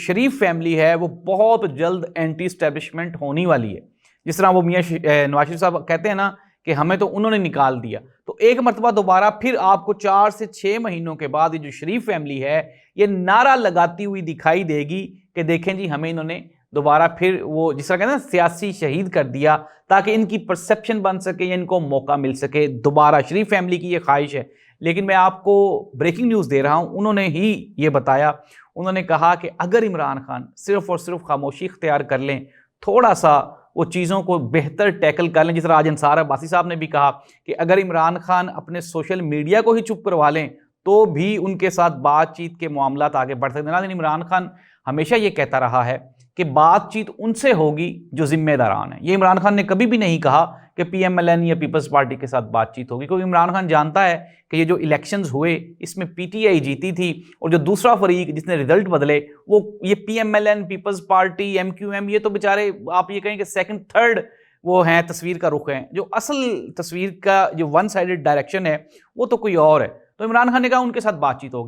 شریف family ہے وہ بہت جلد اینٹی اسٹیبلشمنٹ ہونے والی ہے. جس طرح وہ میاں نواز شریف صاحب کہتے ہیں نا کہ ہمیں تو انہوں نے نکال دیا, تو ایک مرتبہ دوبارہ پھر آپ کو 4 سے 6 مہینوں کے بعد یہ جو شریف فیملی ہے یہ نعرہ لگاتی ہوئی دکھائی دے گی کہ دیکھیں جی ہمیں انہوں نے دوبارہ پھر وہ جس طرح کہتے ہیں سیاسی شہید کر دیا, تاکہ ان کی پرسپشن بن سکے یا ان کو موقع مل سکے دوبارہ. شریف فیملی کی یہ خواہش ہے. لیکن میں آپ کو بریکنگ نیوز دے رہا ہوں, انہوں نے ہی یہ بتایا, انہوں نے کہا کہ اگر عمران خان صرف اور صرف خاموشی اختیار کر لیں, تھوڑا سا وہ چیزوں کو بہتر ٹیکل کر لیں, جس طرح آج انصار عباسی صاحب نے بھی کہا کہ اگر عمران خان اپنے سوشل میڈیا کو ہی چپ کروا لیں تو بھی ان کے ساتھ بات چیت کے معاملات آگے بڑھ سکتے ہیں. لیکن عمران خان ہمیشہ یہ کہتا رہا ہے کہ بات چیت ان سے ہوگی جو ذمہ داران ہیں. یہ عمران خان نے کبھی بھی نہیں کہا کہ پی ایم ایل این یا پیپلز پارٹی کے ساتھ بات چیت ہوگی, کیونکہ عمران خان جانتا ہے کہ یہ جو الیکشنز ہوئے اس میں پی ٹی آئی جیتی تھی, اور جو دوسرا فریق جس نے رزلٹ بدلے وہ یہ P M L N, people's party, M Q M, یہ تو بیچارے آپ یہ کہیں کہ سیکنڈ تھرڈ وہ ہیں, تصویر کا رخ ہیں. جو اصل تصویر کا جو ون سائیڈڈ ڈائریکشن ہے وہ تو کوئی اور ہے. تو عمران خان نے کہا ان کے ساتھ بات چیت ہوگی.